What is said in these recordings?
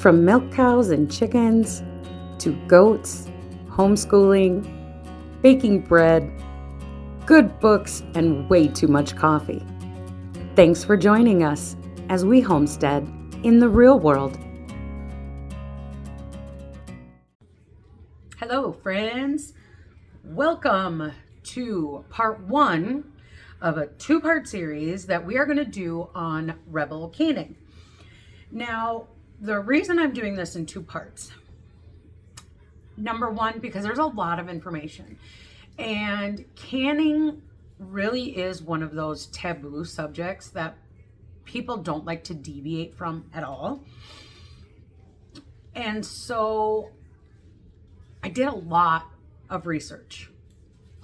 From milk cows and chickens to goats, homeschooling, baking bread, good books, and way too much coffee. Thanks for joining us as we homestead in the real world. Hello, friends. Welcome to part one of a two-part series that we are going to do on Rebel canning. Now, the reason I'm doing this in two parts, number one, because there's a lot of information, and canning really is one of those taboo subjects that people don't like to deviate from at all. And so I did a lot of research,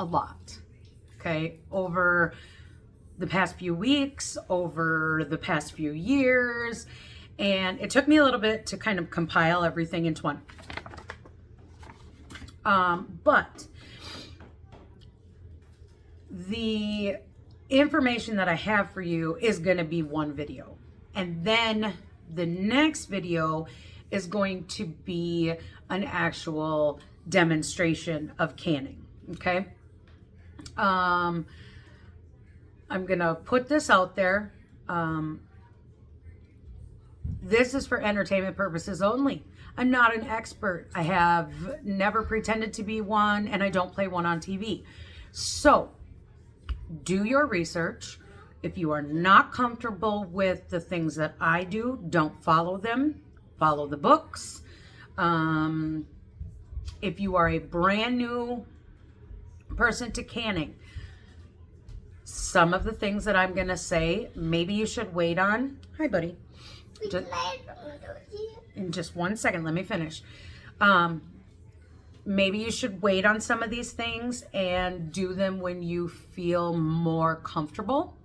okay, over the past few weeks, over the past few years, and it took me a little bit to kind of compile everything into one. But the information that I have for you is going to be one video. And then the next video is going to be an actual demonstration of canning. Okay. I'm going to put this out there. This is for entertainment purposes only. I'm not an expert. I have never pretended to be one, and I don't play one on TV. So do your research. If you are not comfortable with the things that I do, don't follow them. Follow the books. If you are a brand new person to canning, some of the things that I'm going to say, maybe you should wait on. Hi, buddy. In just 1 second, let me finish. Maybe you should wait on some of these things and do them when you feel more comfortable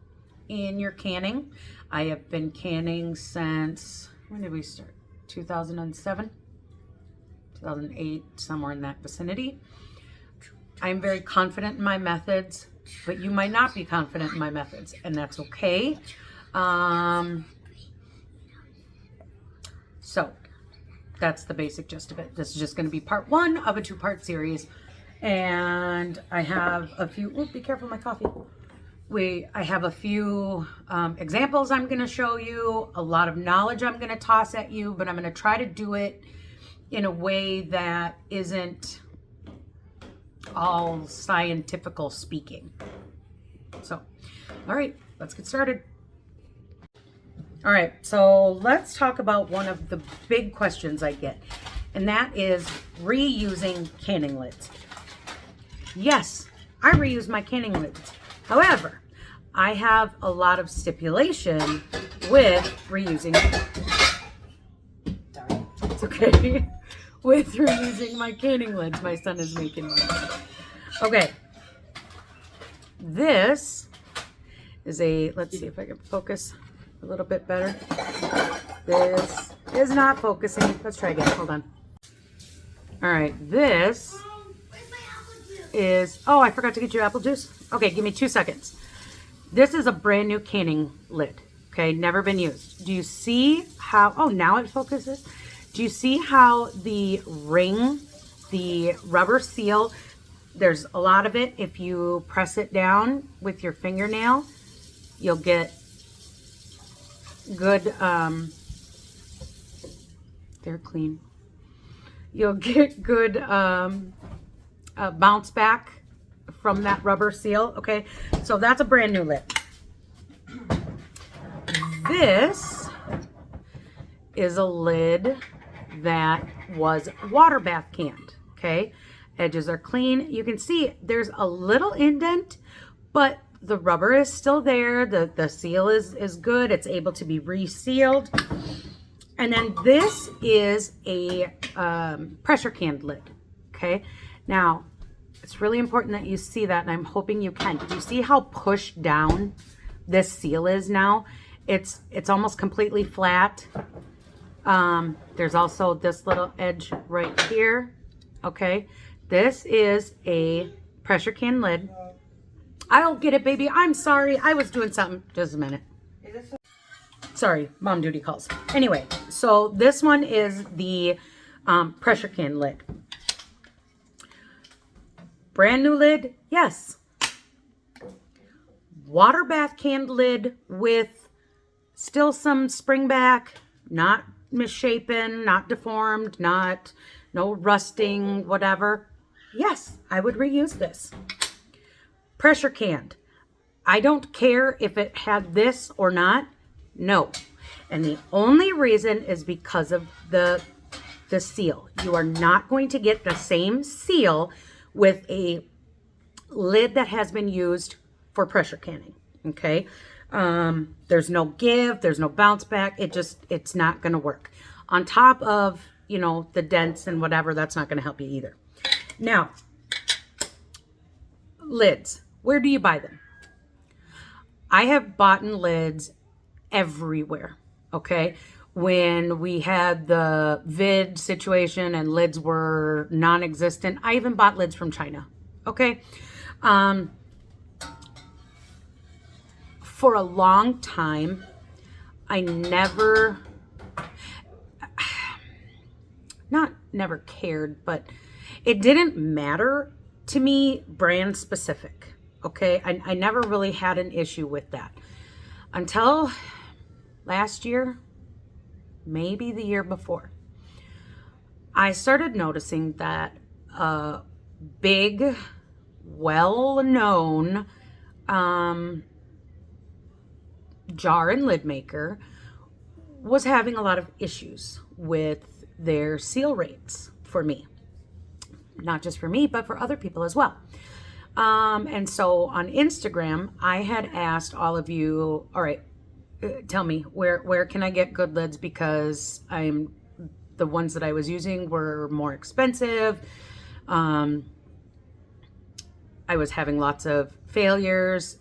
in your canning. I have been canning since, when did we start? 2007, 2008, somewhere in that vicinity. I'm very confident in my methods, but you might not be confident in my methods, and that's okay. So that's the basic gist of it. This is just going to be part one of a two-part series. And I have a few, be careful my coffee. I have a few examples I'm going to show you, a lot of knowledge I'm going to toss at you, but I'm going to try to do it in a way that isn't all scientifical speaking. So, all right, let's get started. All right, so let's talk about one of the big questions I get, and that is reusing canning lids. Yes, I reuse my canning lids. However, I have a lot of stipulation with reusing, it's okay, with reusing my canning lids. My son is making one. Okay, this is a, let's see if I can focus a little bit better. This is not focusing. Let's try again. Hold on. All right. This is, oh, I forgot to get you apple juice. Okay, give me 2 seconds. This is a brand new canning lid. Okay, never been used. Do you see how, oh, now it focuses. Do you see how the ring, the rubber seal, there's a lot of it. If you press it down with your fingernail, you'll get good, they're clean. You'll get good bounce back from that rubber seal. Okay, so that's a brand new lid. This is a lid that was water bath canned. Okay, edges are clean. You can see there's a little indent, but the rubber is still there. The seal is good. It's able to be resealed. And then this is a pressure canned lid. Okay. Now, it's really important that you see that, and I'm hoping you can. Do you see how pushed down this seal is now? It's almost completely flat. There's also this little edge right here. Okay. This is a pressure can lid. I'll get it, baby. I'm sorry. I was doing something. Just a minute. Sorry, mom duty calls. Anyway, so this one is the pressure can lid. Brand new lid, yes. Water bath can lid with still some spring back, not misshapen, not deformed, no rusting, whatever. Yes, I would reuse this. Pressure canned. I don't care if it had this or not. No. And the only reason is because of the seal. You are not going to get the same seal with a lid that has been used for pressure canning. Okay. There's no give, there's no bounce back. It's not going to work. On top of, the dents and whatever, that's not going to help you either. Now, lids. Where do you buy them? I have bought lids everywhere. Okay. When we had the vid situation and lids were non-existent, I even bought lids from China. Okay. For a long time, I never cared, but it didn't matter to me brand specific. Okay. I never really had an issue with that until last year, maybe the year before. I started noticing that a big, well-known jar and lid maker was having a lot of issues with their seal rates for me. Not just for me, but for other people as well. And so on Instagram, I had asked all of you, all right, tell me where can I get good lids, because the ones that I was using were more expensive. I was having lots of failures.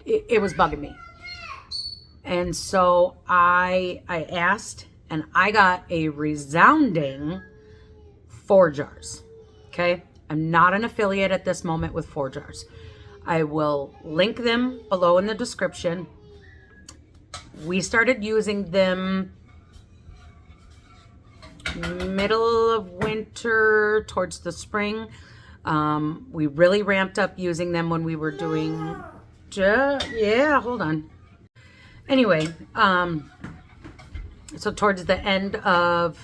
It was bugging me. And so I asked, and I got a resounding 4 jars. Okay. I'm not an affiliate at this moment with 4 jars. I will link them below in the description. We started using them middle of winter towards the spring. We really ramped up using them when we were doing, hold on. Anyway, so towards the end of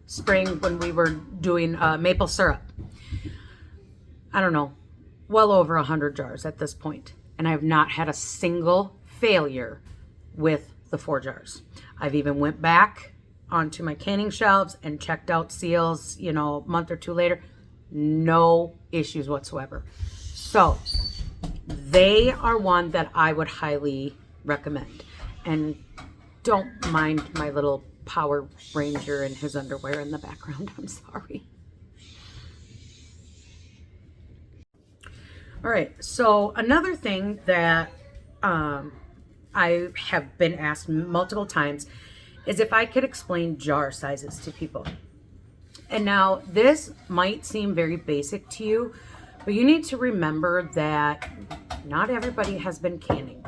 spring when we were doing maple syrup. I don't know, well over 100 jars at this point. And I have not had a single failure with the 4 jars. I've even went back onto my canning shelves and checked out seals, a month or 2 later. No issues whatsoever. So they are one that I would highly recommend. And don't mind my little Power Ranger and his underwear in the background. I'm sorry. All right. So another thing that I have been asked multiple times is if I could explain jar sizes to people. And now this might seem very basic to you, but you need to remember that not everybody has been canning.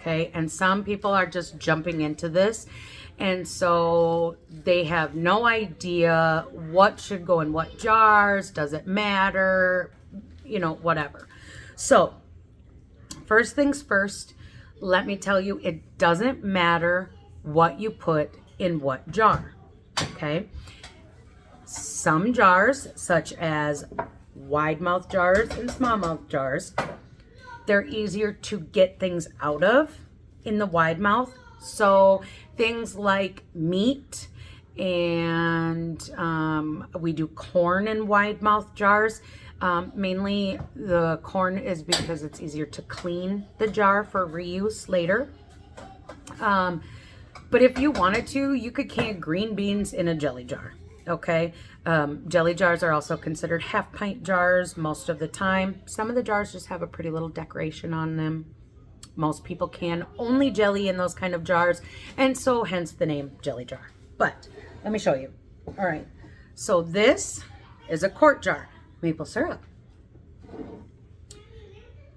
Okay. And some people are just jumping into this. And so they have no idea what should go in what jars. Does it matter? Whatever. So first things first, let me tell you, it doesn't matter what you put in what jar. Okay. Some jars, such as wide mouth jars and small mouth jars, they're easier to get things out of in the wide mouth. So things like meat, and we do corn in wide mouth jars. Mainly the corn is because it's easier to clean the jar for reuse later. But if you wanted to, you could can green beans in a jelly jar. Okay. Jelly jars are also considered half pint jars most of the time. Some of the jars just have a pretty little decoration on them. Most people can only jelly in those kind of jars, and so hence the name jelly jar. But let me show you. All right. So this is a quart jar, maple syrup.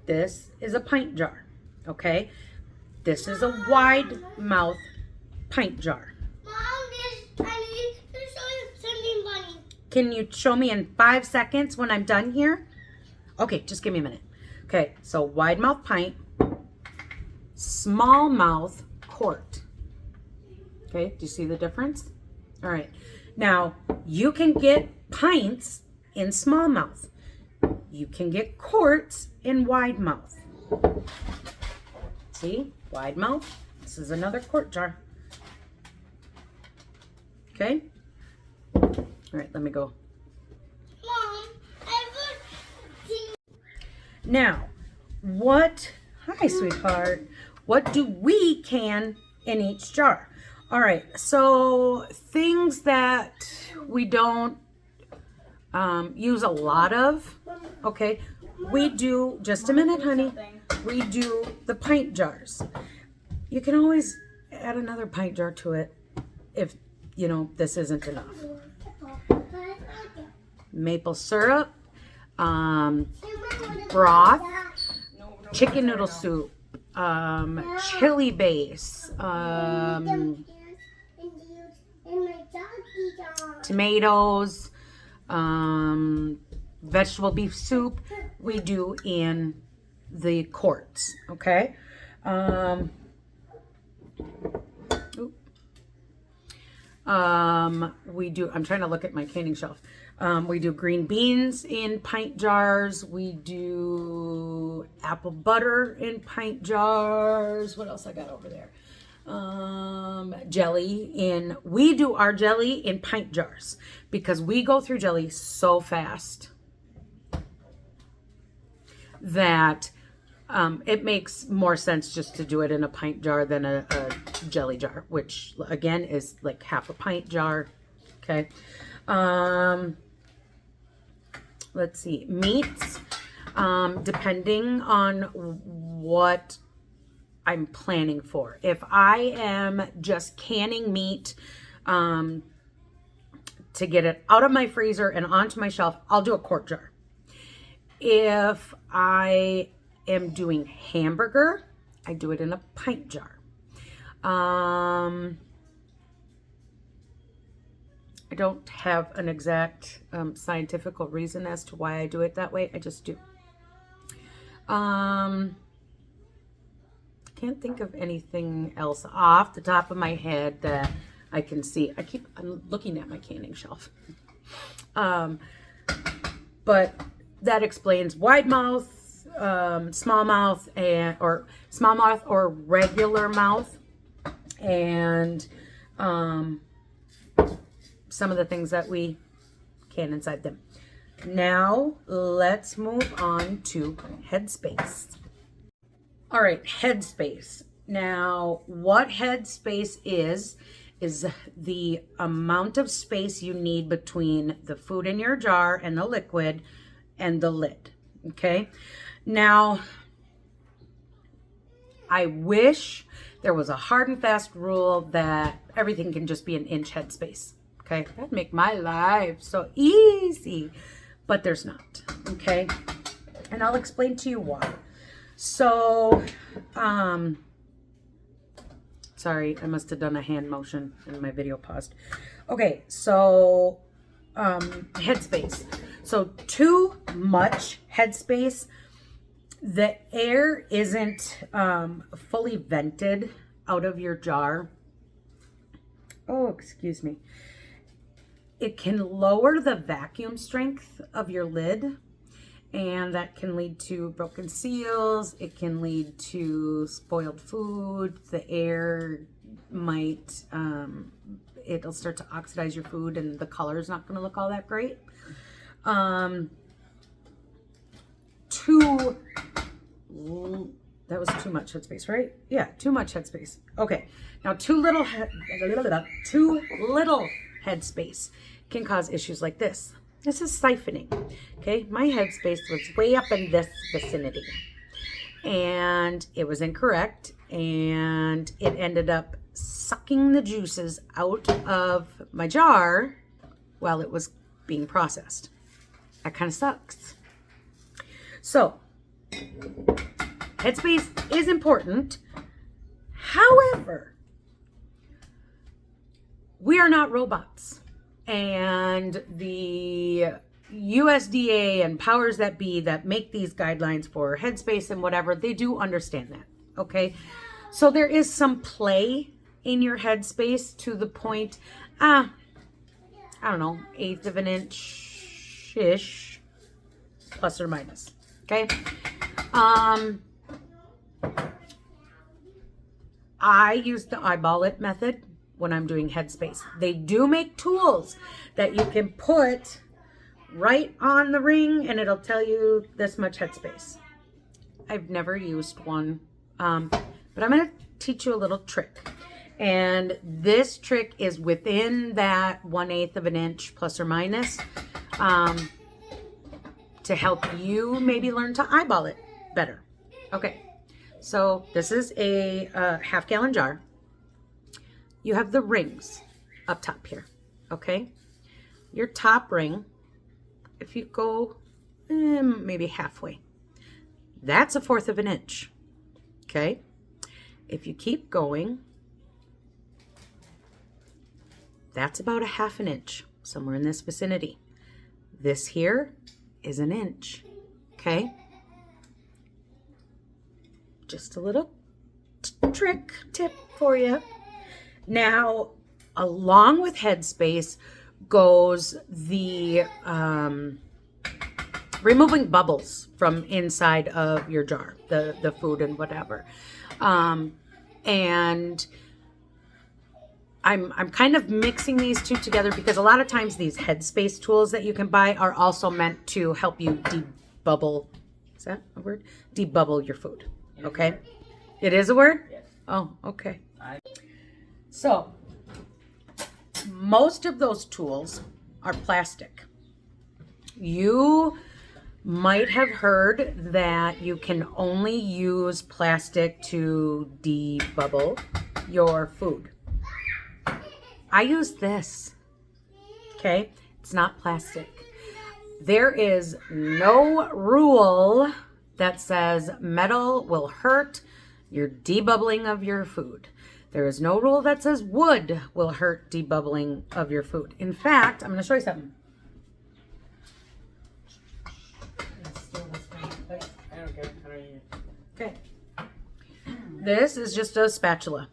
This is a pint jar. Okay. This is a wide mouth pint jar. Mom, I need to show you something funny. Can you show me in 5 seconds when I'm done here? Okay, just give me a minute. Okay, so wide mouth pint, small mouth quart. Okay, do you see the difference? All right. Now, you can get pints in smallmouth. You can get quarts in wide mouth. See? Wide mouth. This is another quart jar. Okay? All right, let me go. Mom, Now, hi, sweetheart. What do we can in each jar? All right, so things that we don't use a lot of, okay, we do, just a minute, honey, we do the pint jars. You can always add another pint jar to it if, you know, this isn't enough. Maple syrup, broth, chicken noodle soup, chili base, tomatoes, vegetable beef soup, we do in the quarts, okay? We do, I'm trying to look at my canning shelf. We do green beans in pint jars. We do apple butter in pint jars. What else I got over there? We do our jelly in pint jars because we go through jelly so fast that it makes more sense just to do it in a pint jar than a jelly jar, which again is like half a pint jar. Okay. Let's see, meats, depending on what I'm planning for. If I am just canning meat to get it out of my freezer and onto my shelf, I'll do a quart jar. If I am doing hamburger, I do it in a pint jar. I don't have an exact scientific reason as to why I do it that way. I just do. Can't think of anything else off the top of my head that I can see. I'm looking at my canning shelf. But that explains wide mouth, small mouth, or small mouth or regular mouth, and some of the things that we can inside them. Now let's move on to headspace. All right, headspace. Now, what headspace is the amount of space you need between the food in your jar and the liquid and the lid. Okay. Now, I wish there was a hard and fast rule that everything can just be an inch headspace. Okay, that'd make my life so easy, but there's not. Okay, and I'll explain to you why. So, sorry, I must have done a hand motion and my video paused. Okay, so headspace. So too much headspace, the air isn't fully vented out of your jar. Oh, excuse me. It can lower the vacuum strength of your lid, and that can lead to broken seals. It can lead to spoiled food. The air might, it'll start to oxidize your food, and the color is not going to look all that great. That was too much headspace, right? Yeah, too much headspace. Okay, now too little headspace can cause issues like this. This is siphoning. Okay, my headspace was way up in this vicinity, and it was incorrect, and it ended up sucking the juices out of my jar while it was being processed. That kind of sucks. So, headspace is important, However, we are not robots. And the USDA and powers that be that make these guidelines for Headspace and whatever, they do understand that. Okay. So there is some play in your Headspace to the point, I don't know, 1/8 of an inch-ish, plus or minus. Okay. I use the eyeball it method when I'm doing Headspace. They do make tools that you can put right on the ring and it'll tell you this much Headspace. I've never used one, but I'm going to teach you a little trick. And this trick is within that 1/8 of an inch plus or minus, to help you maybe learn to eyeball it better. Okay, so this is a 1/2 gallon jar. You have the rings up top here, okay? Your top ring, if you go maybe halfway, that's 1/4 of an inch, okay? If you keep going, that's about 1/2 an inch, somewhere in this vicinity. This here is an inch, okay? Just a little tip for you. Now, along with Headspace goes the removing bubbles from inside of your jar, the food and whatever. And I'm kind of mixing these two together because a lot of times these Headspace tools that you can buy are also meant to help you debubble. Is that a word? Debubble your food. Okay. It is a word? Yes. Oh, okay. So, most of those tools are plastic. You might have heard that you can only use plastic to debubble your food. I use this, okay? It's not plastic. There is no rule that says metal will hurt your debubbling of your food. There is no rule that says wood will hurt debubbling of your food. In fact, I'm going to show you something. I don't care. I don't use it. Okay. This is just a spatula.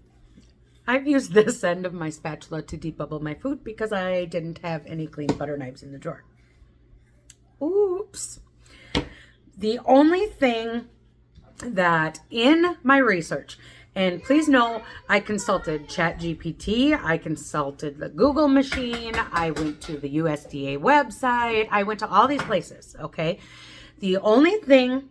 I've used this end of my spatula to debubble my food because I didn't have any clean butter knives in the drawer. Oops. The only thing that in my research, and please know I consulted ChatGPT, I consulted the Google machine, I went to the USDA website, I went to all these places, okay? The only thing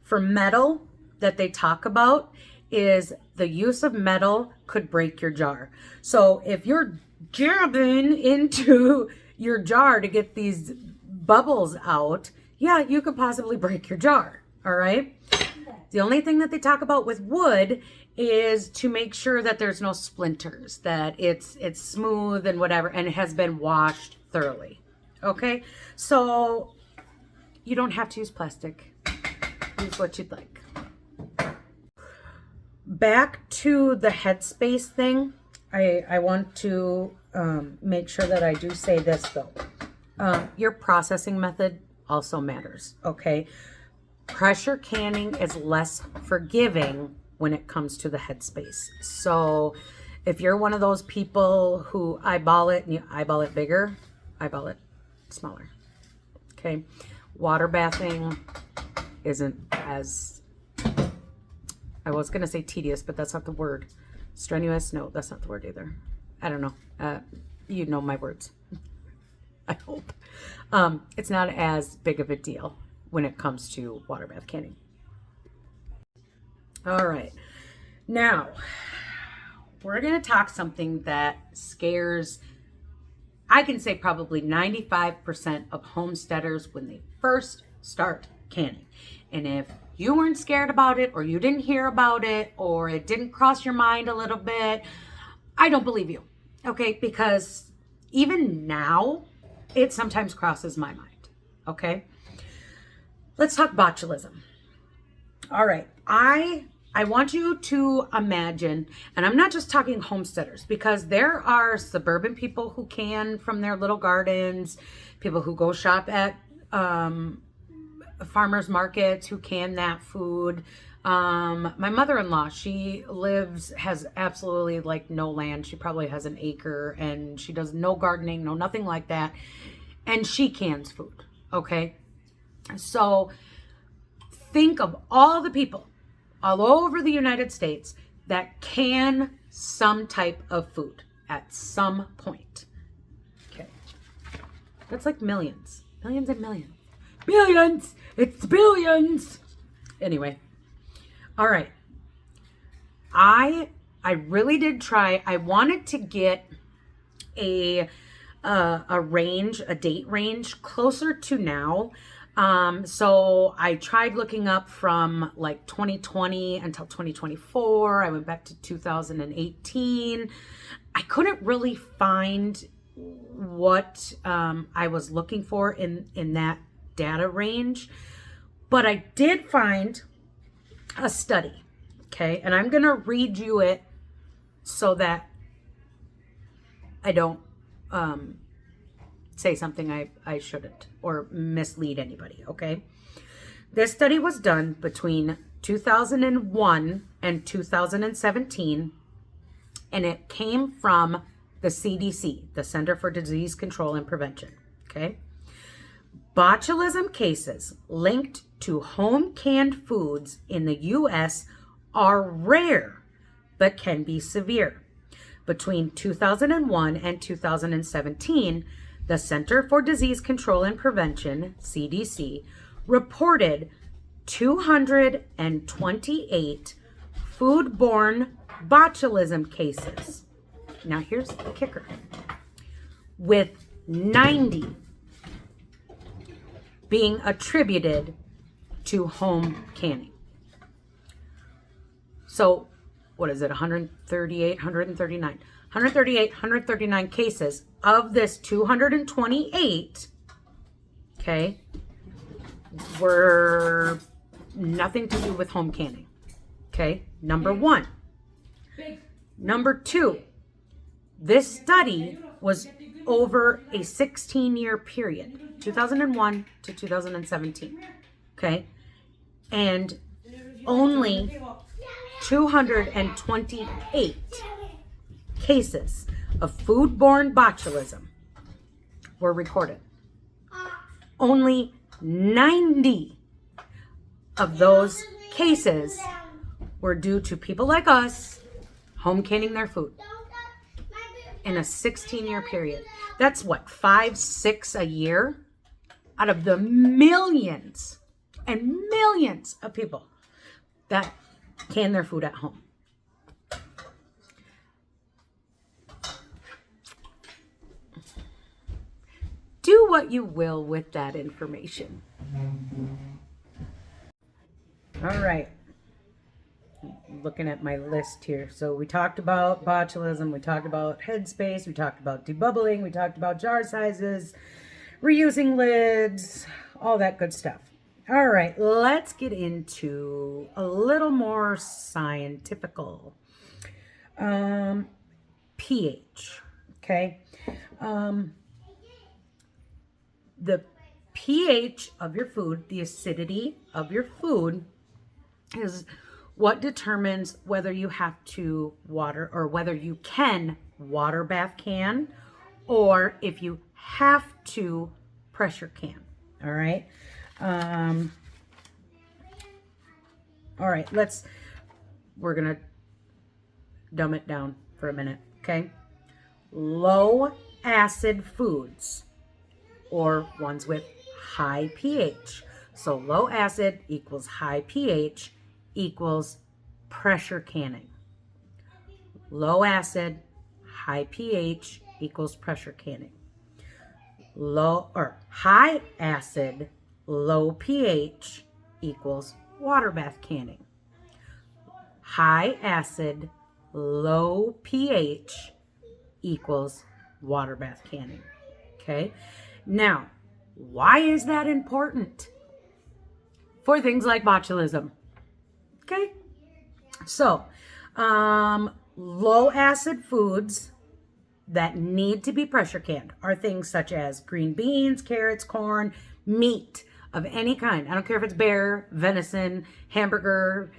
for metal that they talk about is the use of metal could break your jar. So if you're jabbing into your jar to get these bubbles out, yeah, you could possibly break your jar, all right? The only thing that they talk about with wood is to make sure that there's no splinters, that it's smooth and whatever, and it has been washed thoroughly, okay? So you don't have to use plastic. Use what you'd like. Back to the Headspace thing, I want to make sure that I do say this though. Your processing method also matters, okay? Pressure canning is less forgiving when it comes to the Headspace. So if you're one of those people who eyeball it and you eyeball it bigger, eyeball it smaller, okay? Water bathing isn't as, I was going to say tedious, but that's not the word. Strenuous? No, that's not the word either. I don't know. You know my words. I hope. It's not as big of a deal when it comes to water bath canning. All right. Now, we're going to talk something that scares, I can say probably 95% of homesteaders when they first start canning. And if you weren't scared about it, or you didn't hear about it, or it didn't cross your mind a little bit, I don't believe you, okay? Because even now, it sometimes crosses my mind, okay? Let's talk botulism. All right, I I want you to imagine, and I'm not just talking homesteaders, because there are suburban people who can from their little gardens, people who go shop at farmers markets who can that food. My mother-in-law, has absolutely like no land. She probably has an acre, and she does no gardening, no nothing like that. And she cans food. Okay. So think of all the people all over the United States that can some type of food at some point. Okay. That's like millions. Millions and millions. Billions! It's billions! Anyway. All right. I really did try. I wanted to get a date range closer to now. So I tried looking up from like 2020 until 2024. I went back to 2018. I couldn't really find what I was looking for in that data range, but I did find a study. Okay, and I'm gonna read you it so that I don't say something I shouldn't or mislead anybody, okay? This study was done between 2001 and 2017, and it came from the CDC, the Center for Disease Control and Prevention, okay? Botulism cases linked to home canned foods in the U.S. are rare, but can be severe. Between 2001 and 2017, the Center for Disease Control and Prevention, CDC, reported 228 foodborne botulism cases. Now here's the kicker. With 90 being attributed to home canning. So, what is it, 138, 139? 139 cases of this 228, okay, were nothing to do with home canning. Okay, number one. Number two, this study was over a 16-year period, 2001 to 2017. Okay, and only 228 cases of foodborne botulism were recorded. Only 90 of those cases were due to people like us home canning their food in a 16-year period. That's what, 5, 6 a year out of the millions and millions of people that can their food at home. Do what you will with that information. All right. Looking at my list here. So we talked about botulism, we talked about headspace, we talked about debubbling, we talked about jar sizes, reusing lids, all that good stuff. All right, let's get into a little more scientifical. pH, okay? The pH of your food, the acidity of your food, is what determines whether you have to water or whether you can water bath can or if you have to pressure can. All right. All right, we're going to dumb it down for a minute. Okay. Low acid foods or ones with high pH. So low acid equals high pH equals pressure canning. Low acid, high pH equals pressure canning. High acid, low pH equals water bath canning. High acid, low pH equals water bath canning. Okay? Now, why is that important? For things like botulism. Okay? So, low acid foods that need to be pressure canned are things such as green beans, carrots, corn, meat of any kind. I don't care if it's bear, venison, hamburger,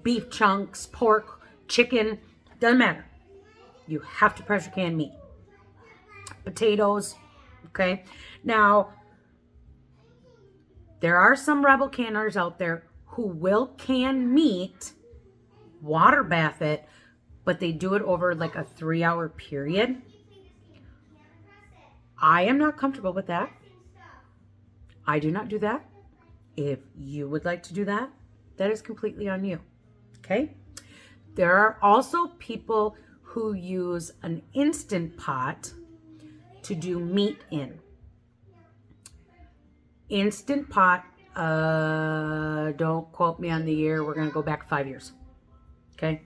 beef chunks, pork, chicken, doesn't matter. You have to pressure can meat. Potatoes, okay? Now, there are some rebel canners out there who will can meat, water bath it, but they do it over like a 3-hour period. I am not comfortable with that. I do not do that. If you would like to do that, that is completely on you. Okay? There are also people who use an Instant Pot to do meat in. Instant Pot, don't quote me on the year. We're going to go back 5 years. Okay?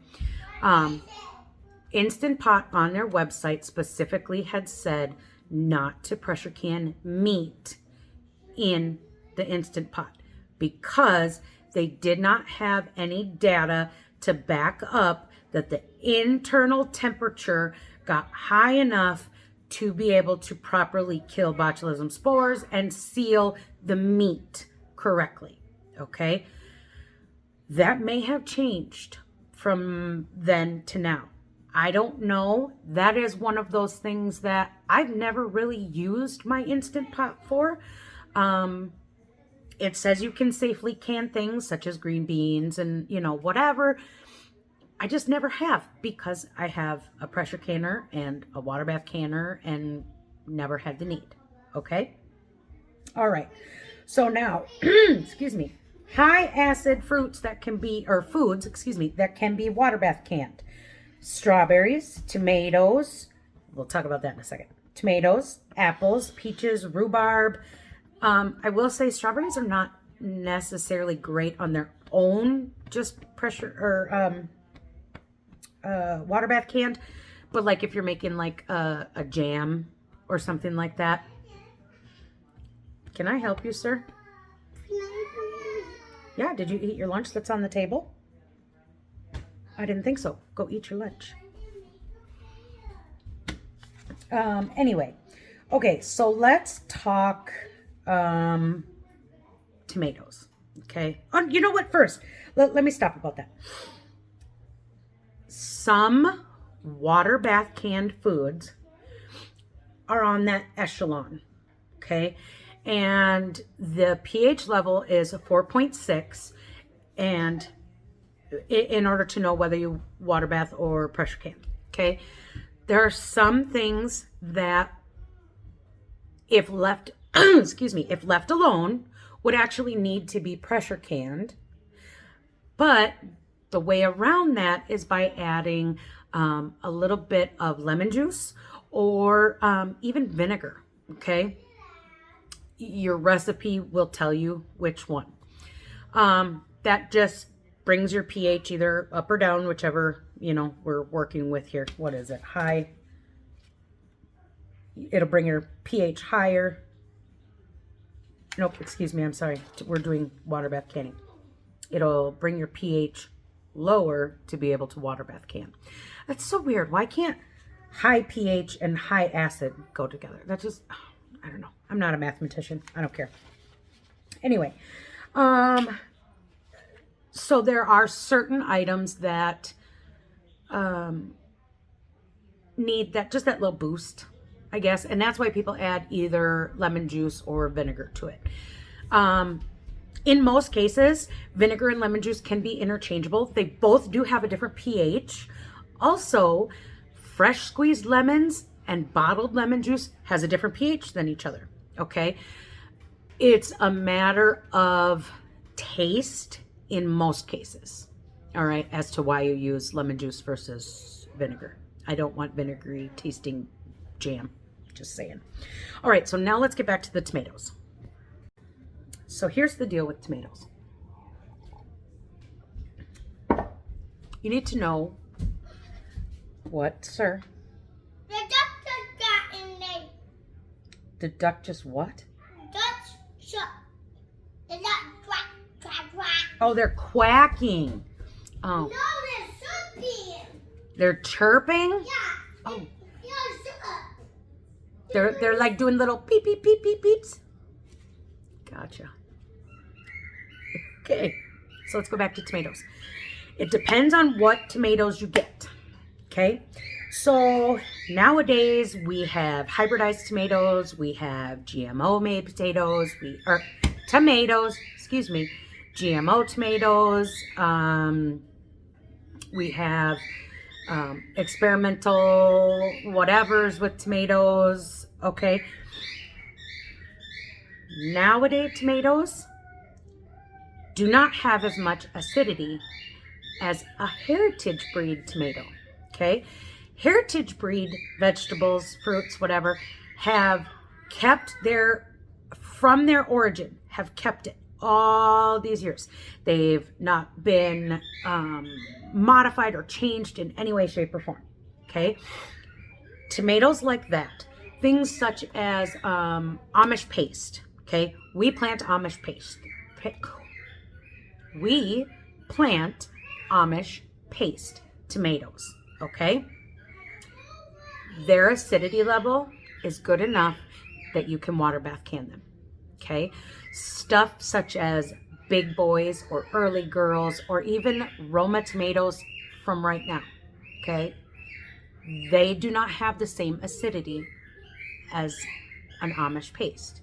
Instant Pot on their website specifically had said not to pressure can meat in the Instant Pot because they did not have any data to back up that the internal temperature got high enough to be able to properly kill botulism spores and seal the meat correctly. Okay? That may have changed from then to now. I don't know. That is one of those things that I've never really used my Instant Pot for. It says you can safely can things such as green beans and, whatever. I just never have because I have a pressure canner and a water bath canner and never had the need. Okay? All right. So now, excuse me, high acid fruits that can be, or foods, that can be water bath canned. Strawberries, tomatoes, we'll talk about that in a second. Tomatoes, apples, peaches, rhubarb. I will say strawberries are not necessarily great on their own, just pressure or water bath canned. But like if you're making like a jam or something like that. Can I help you, sir? Yeah, did you eat your lunch that's on the table? I didn't think so. Go eat your lunch. Anyway, okay, so let's talk tomatoes. Okay. You know what? First, let me stop about that. Some water bath canned foods are on that echelon. Okay. And the pH level is 4.6. And in order to know whether you water bath or pressure can. Okay. There are some things that if left, if left alone would actually need to be pressure canned. But the way around that is by adding a little bit of lemon juice or even vinegar. Okay. Your recipe will tell you which one. That just brings your pH either up or down, whichever, we're working with here. What is it? High. It'll bring your pH higher. Nope, excuse me. I'm sorry. We're doing water bath canning. It'll bring your pH lower to be able to water bath can. That's so weird. Why can't high pH and high acid go together? That's just, I don't know. I'm not a mathematician. I don't care. Anyway, so there are certain items that need that little boost, I guess. And that's why people add either lemon juice or vinegar to it. In most cases, vinegar and lemon juice can be interchangeable. They both do have a different pH. Also, fresh squeezed lemons and bottled lemon juice has a different pH than each other. Okay. It's a matter of taste in most cases. All right. As to why you use lemon juice versus vinegar. I don't want vinegary tasting jam. Just saying. All right. So now let's get back to the tomatoes. So here's the deal with tomatoes. You need to know what, sir? The duck just got in there. The duck just what? Duck shut. The duck quack, quack, quack. Oh, they're quacking. Oh, No, they're soapy. they're chirping? Yeah. Oh, Yeah, they're like doing little peep, peep, peep, peep, peeps. Gotcha. Okay, so let's go back to tomatoes. It depends on what tomatoes you get. Okay, so nowadays we have hybridized tomatoes, we have GMO made potatoes, tomatoes, excuse me, GMO tomatoes. We have experimental whatevers with tomatoes. Okay, nowadays tomatoes do not have as much acidity as a heritage breed tomato. Okay, heritage breed vegetables, fruits, whatever, have kept from their origin, have kept it all these years. They've not been modified or changed in any way, shape, or form. Okay, tomatoes like that, things such as Amish paste. Okay, we plant Amish paste. We plant Amish paste tomatoes. Okay, their acidity level is good enough that you can water bath can them. Okay, stuff such as Big Boys or Early Girls or even Roma tomatoes from right now. Okay, they do not have the same acidity as an Amish paste.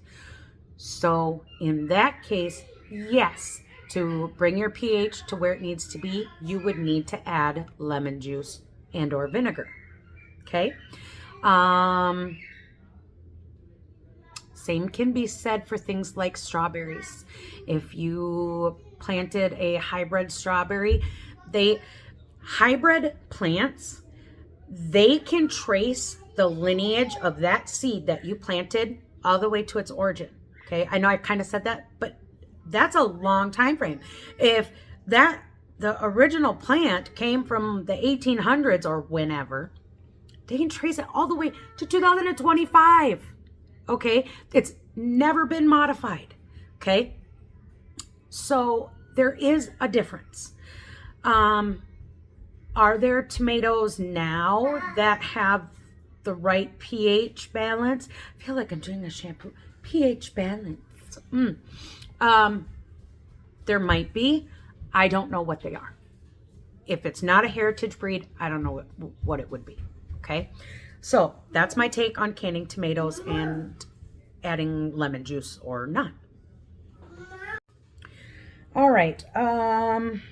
So in that case, yes, to bring your pH to where it needs to be, you would need to add lemon juice and or vinegar. Okay. Same can be said for things like strawberries. If you planted a hybrid strawberry, hybrid plants, they can trace the lineage of that seed that you planted all the way to its origin. Okay, I know I kind of said that, but that's a long time frame. If the original plant came from the 1800s or whenever, they can trace it all the way to 2025. Okay, it's never been modified. Okay, so there is a difference. Are there tomatoes now that have the right pH balance? I feel like I'm doing a shampoo. pH balance. There might be. I don't know what they are. If it's not a heritage breed, I don't know what it would be. Okay, so that's my take on canning tomatoes and adding lemon juice or not. All right. On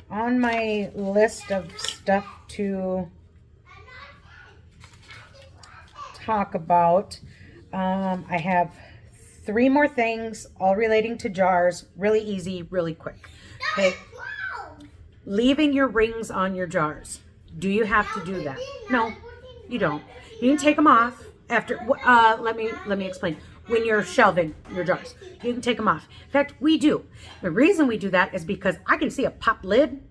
my list of stuff to talk about, I have 3 more things, all relating to jars. Really easy, really quick. Okay. Leaving your rings on your jars. Do you have to do that? No, you don't. You can take them off after. Let me explain. When you're shelving your jars, you can take them off. In fact, we do. The reason we do that is because I can see a pop lid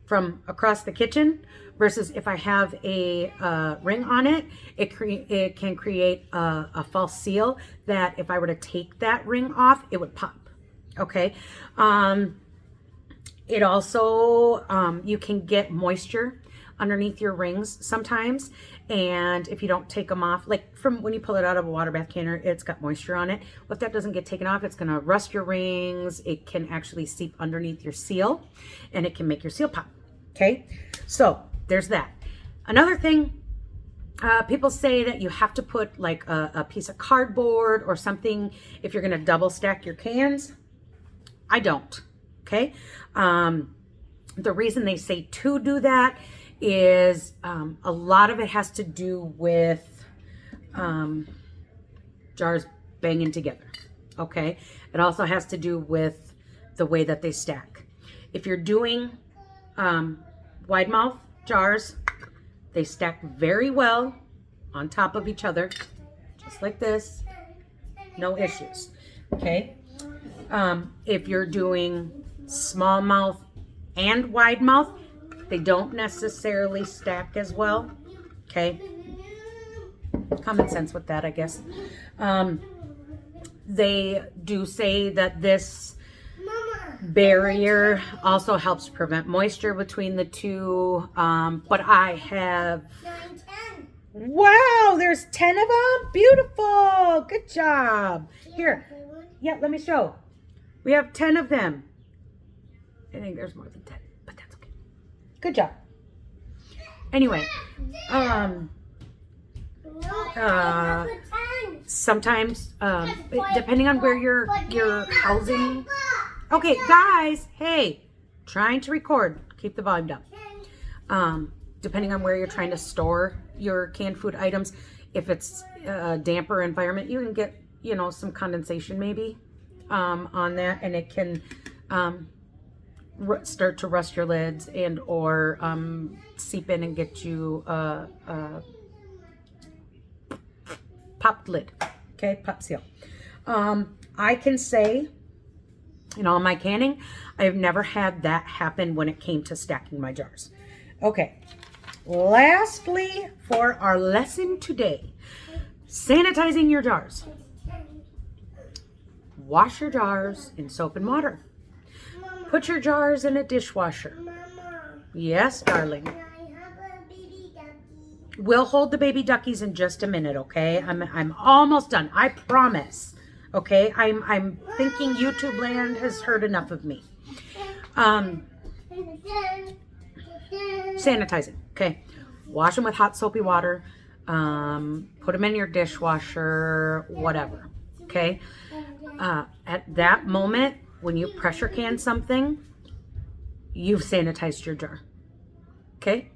from across the kitchen, versus if I have a ring on it, it can create a false seal that if I were to take that ring off, it would pop. Okay. It also, you can get moisture underneath your rings sometimes. And if you don't take them off, like from when you pull it out of a water bath canner, it's got moisture on it. Well, if that doesn't get taken off, it's going to rust your rings. It can actually seep underneath your seal and it can make your seal pop. Okay. So there's that. Another thing, people say that you have to put like a piece of cardboard or something if you're going to double stack your cans. I don't. Okay. The reason they say to do that is a lot of it has to do with jars banging together. Okay. It also has to do with the way that they stack. If you're doing wide mouth jars, they stack very well on top of each other, just like this. No issues. Okay. If you're doing small mouth and wide mouth, they don't necessarily stack as well. Okay. Common sense with that, I guess. They do say that this barrier, also helps prevent moisture between the two. But I have, 9, 10. wow, there's 10 of them. Beautiful. Good job. Here, yeah, let me show. We have 10 of them. I think there's more than 10, but that's okay. Good job. Anyway, sometimes, depending on where you're housing. Okay, guys, hey, trying to record. Keep the volume down. Depending on where you're trying to store your canned food items, if it's a damper environment, you can get, some condensation maybe on that, and it can start to rust your lids and or seep in and get you popped lid. Okay, pop seal. I can say, in all my canning, I've never had that happen when it came to stacking my jars. Okay, lastly, for our lesson today, sanitizing your jars. Wash your jars in soap and water. Put your jars in a dishwasher. Mama, Yes, darling. can I have a baby ducky? We'll hold the baby duckies in just a minute, okay? I'm almost done. I promise. Okay? I'm thinking YouTube land has heard enough of me. Sanitizing. Okay. Wash them with hot soapy water. Put them in your dishwasher, whatever. Okay? At that moment, when you pressure can something, you've sanitized your jar. Okay?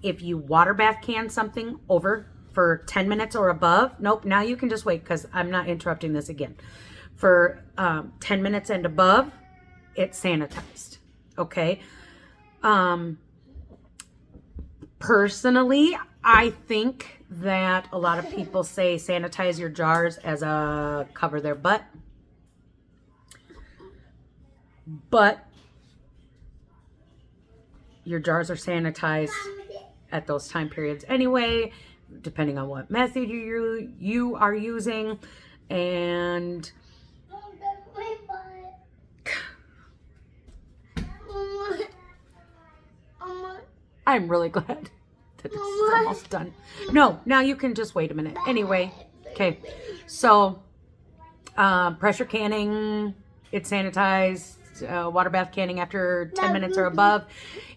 If you water bath can something over for 10 minutes or above, nope, now you can just wait because I'm not interrupting this again. For 10 minutes and above, it's sanitized. Okay? Personally, I think that a lot of people say sanitize your jars as a cover their butt. But your jars are sanitized at those time periods anyway, depending on what method you are using. And I'm really glad that this is almost done. No, now you can just wait a minute. Anyway, okay. So, pressure canning, it's sanitized. Water bath canning after 10 minutes or above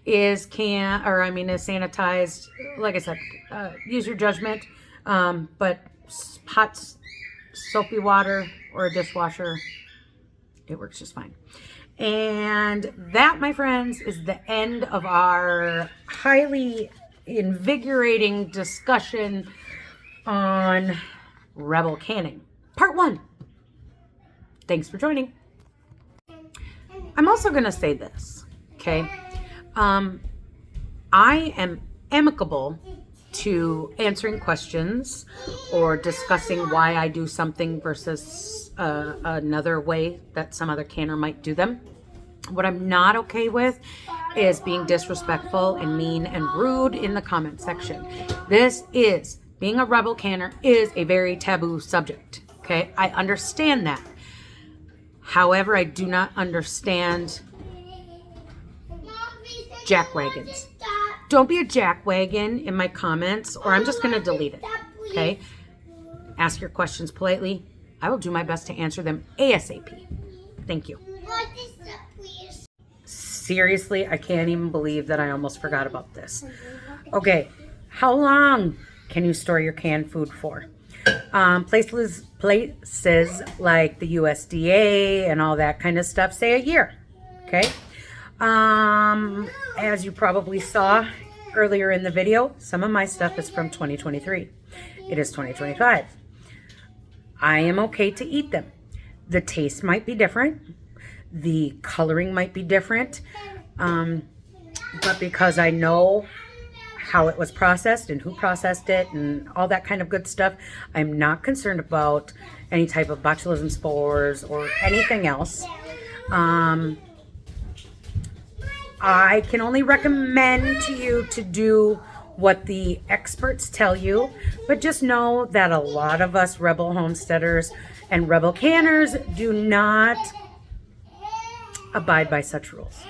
is sanitized. Like I said, use your judgment. But hot soapy water or a dishwasher, it works just fine. And that, my friends, is the end of our highly invigorating discussion on Rebel canning. Part 1. Thanks for joining. I'm also going to say this, okay? I am amicable to answering questions or discussing why I do something versus another way that some other canner might do them. What I'm not okay with is being disrespectful and mean and rude in the comment section. Being a Rebel canner is a very taboo subject, okay? I understand that. However, I do not understand jackwagons. Don't be a jackwagon in my comments, or I'm just going to delete it, okay? Ask your questions politely. I will do my best to answer them ASAP. Thank you. What is that, please? Seriously, I can't even believe that I almost forgot about this. Okay, how long can you store your canned food for? Places like the USDA and all that kind of stuff say a year. Okay. As you probably saw earlier in the video, some of my stuff is from 2023. It is 2025. I am okay to eat them. The taste might be different. The coloring might be different. But because I know how it was processed and who processed it and all that kind of good stuff, I'm not concerned about any type of botulism spores or anything else. I can only recommend to you to do what the experts tell you, but just know that a lot of us Rebel homesteaders and Rebel canners do not abide by such rules.